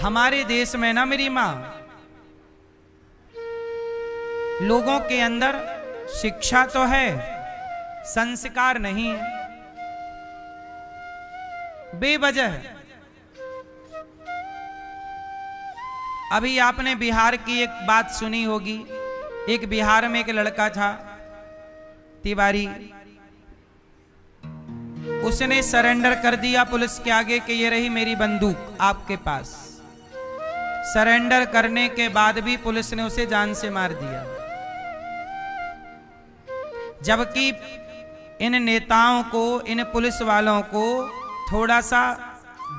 हमारे देश में ना मेरी मां, लोगों के अंदर शिक्षा तो है, संस्कार नहीं है। बेवजह अभी आपने बिहार की एक बात सुनी होगी। एक बिहार में एक लड़का था तिवारी, उसने सरेंडर कर दिया पुलिस के आगे कि ये रही मेरी बंदूक आपके पास। सरेंडर करने के बाद भी पुलिस ने उसे जान से मार दिया। जबकि इन नेताओं को, इन पुलिस वालों को थोड़ा सा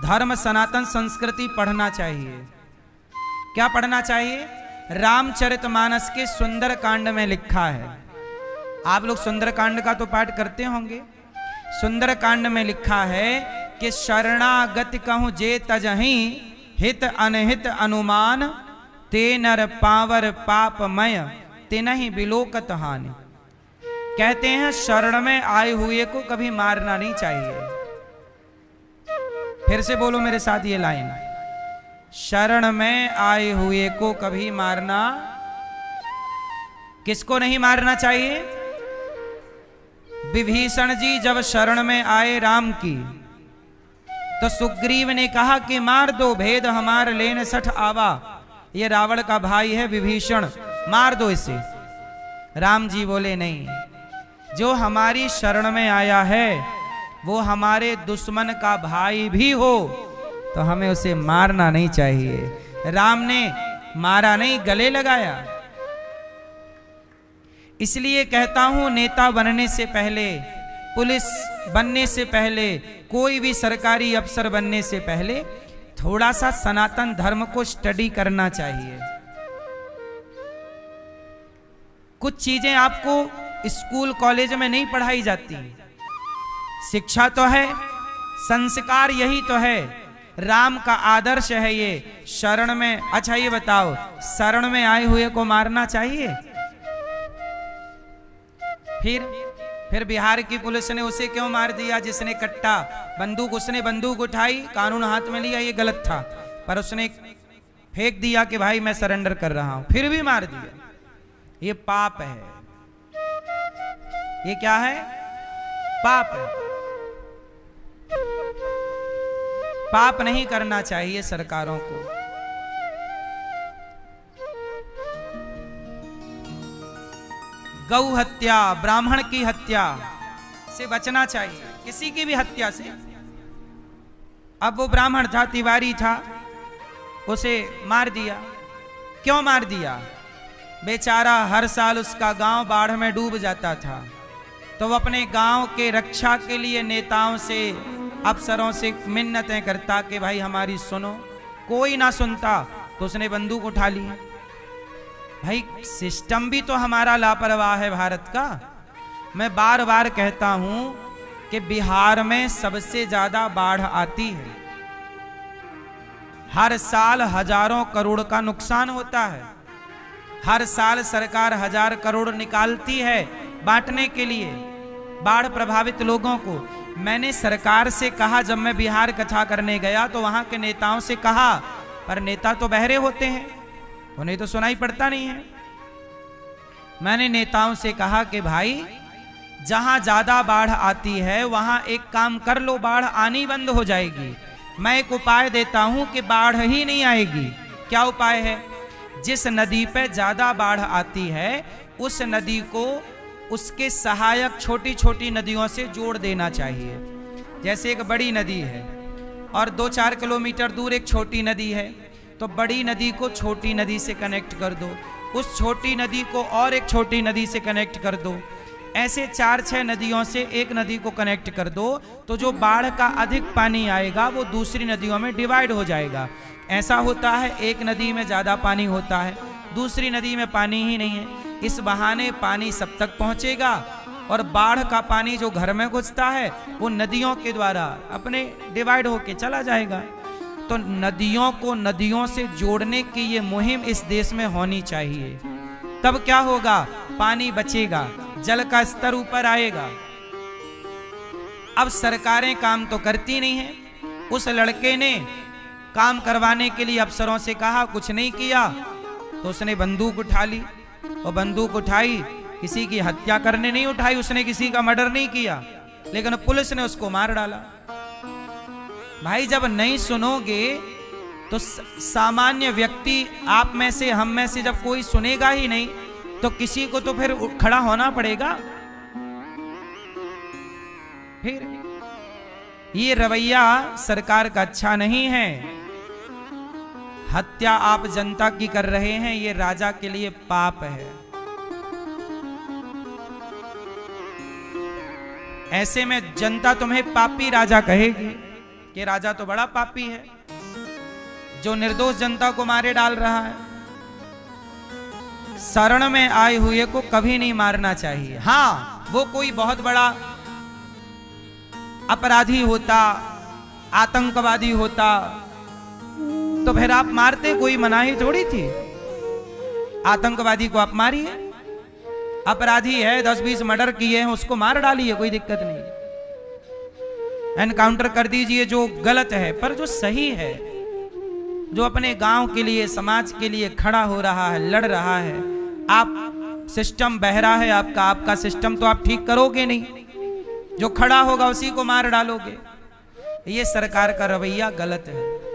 धर्म, सनातन संस्कृति पढ़ना चाहिए। क्या पढ़ना चाहिए? रामचरितमानस के सुंदरकांड में लिखा है, आप लोग सुंदरकांड का तो पाठ करते होंगे। सुंदरकांड में लिखा है कि शरणागति कहूं जे तजहि, हित अनहित अनुमान, ते नर पावर पापमय, तिनहि बिलोकत हानि। कहते हैं शरण में आए हुए को कभी मारना नहीं चाहिए। फिर से बोलो मेरे साथ ये लाइन, शरण में आए हुए को कभी मारना, किसको नहीं मारना चाहिए? विभीषण जी जब शरण में आए राम की, तो सुग्रीव ने कहा कि मार दो, भेद हमार लेन सठ आवा। ये रावण का भाई है विभीषण, मार दो इसे। राम जी बोले नहीं, जो हमारी शरण में आया है वो हमारे दुश्मन का भाई भी हो तो हमें उसे मारना नहीं चाहिए। राम ने मारा नहीं, गले लगाया। इसलिए कहता हूं, नेता बनने से पहले, पुलिस बनने से पहले, कोई भी सरकारी अफसर बनने से पहले थोड़ा सा सनातन धर्म को स्टडी करना चाहिए। कुछ चीजें आपको स्कूल कॉलेज में नहीं पढ़ाई जाती। शिक्षा तो है, संस्कार यही तो है, राम का आदर्श है ये। शरण में, अच्छा ये बताओ, शरण में आए हुए को मारना चाहिए? फिर बिहार की पुलिस ने उसे क्यों मार दिया? जिसने कट्टा बंदूक, उसने बंदूक उठाई, कानून हाथ में लिया, ये गलत था, पर उसने फेंक दिया कि भाई मैं सरेंडर कर रहा हूं, फिर भी मार दिया। ये पाप है। ये क्या है? पाप है। पाप नहीं करना चाहिए सरकारों को। गौ हत्या, ब्राह्मण की हत्या से बचना चाहिए, किसी की भी हत्या से। अब वो ब्राह्मण था, तिवारी था, उसे मार दिया। क्यों मार दिया? बेचारा हर साल उसका गांव बाढ़ में डूब जाता था, तो वो अपने गांव के रक्षा के लिए नेताओं से, अफसरों से मिन्नतें करता कि भाई हमारी सुनो। कोई ना सुनता तो उसने बंदूक उठा ली। भाई सिस्टम भी तो हमारा लापरवाह है भारत का। मैं बार बार कहता हूं कि बिहार में सबसे ज्यादा बाढ़ आती है। हर साल हजारों करोड़ का नुकसान होता है। हर साल सरकार 1000 करोड़ निकालती है बांटने के लिए बाढ़ प्रभावित लोगों को। मैंने सरकार से कहा, जब मैं बिहार कथा करने गया तो वहां के नेताओं से कहा, पर नेता तो बहरे होते हैं, उन्हें तो सुनाई पड़ता नहीं है। मैंने नेताओं से कहा कि भाई जहां ज्यादा बाढ़ आती है वहां एक काम कर लो, बाढ़ आनी बंद हो जाएगी। मैं एक उपाय देता हूं कि बाढ़ ही नहीं आएगी। क्या उपाय है? जिस नदी पे ज्यादा बाढ़ आती है उस नदी को उसके सहायक छोटी छोटी नदियों से जोड़ देना चाहिए। जैसे एक बड़ी नदी है और 2-4 किलोमीटर दूर एक छोटी नदी है, तो बड़ी नदी को छोटी नदी से कनेक्ट कर दो, उस छोटी नदी को और एक छोटी नदी से कनेक्ट कर दो। ऐसे 4-6 नदियों से एक नदी को कनेक्ट कर दो, तो जो बाढ़ का अधिक पानी आएगा वो दूसरी नदियों में डिवाइड हो जाएगा। ऐसा होता है, एक नदी में ज़्यादा पानी होता है, दूसरी नदी में पानी ही नहीं है। इस बहाने पानी सब तक पहुंचेगा और बाढ़ का पानी जो घर में घुसता है वो नदियों के द्वारा अपने डिवाइड होके चला जाएगा। तो नदियों को नदियों से जोड़ने की ये मुहिम इस देश में होनी चाहिए। तब क्या होगा? पानी बचेगा, जल का स्तर ऊपर आएगा। अब सरकारें काम तो करती नहीं है। उस लड़के ने काम करवाने के लिए अफसरों से कहा, कुछ नहीं किया तो उसने बंदूक उठा ली, और बंदूक उठाई, किसी की हत्या करने नहीं उठाई, उसने किसी का मर्डर नहीं किया, लेकिन पुलिस ने उसको मार डाला। भाई जब नहीं सुनोगे तो सामान्य व्यक्ति, आप में से हम में से जब कोई सुनेगा ही नहीं तो किसी को तो फिर खड़ा होना पड़ेगा। फिर ये रवैया सरकार का अच्छा नहीं है। हत्या आप जनता की कर रहे हैं, ये राजा के लिए पाप है। ऐसे में जनता तुम्हें पापी राजा कहेगी कि राजा तो बड़ा पापी है जो निर्दोष जनता को मारे डाल रहा है। शरण में आए हुए को कभी नहीं मारना चाहिए। हाँ, वो कोई बहुत बड़ा अपराधी होता, आतंकवादी होता तो फिर आप मारते, कोई मनाही थोड़ी थी। आतंकवादी को आप मारिए, अपराधी है 10-20 मर्डर किए हैं उसको मार डालिए, कोई दिक्कत नहीं, एनकाउंटर कर दीजिए जो गलत है। पर जो सही है, जो अपने गांव के लिए, समाज के लिए खड़ा हो रहा है, लड़ रहा है, आप सिस्टम बहरा है आपका सिस्टम तो आप ठीक करोगे नहीं, जो खड़ा होगा उसी को मार डालोगे। ये सरकार का रवैया गलत है।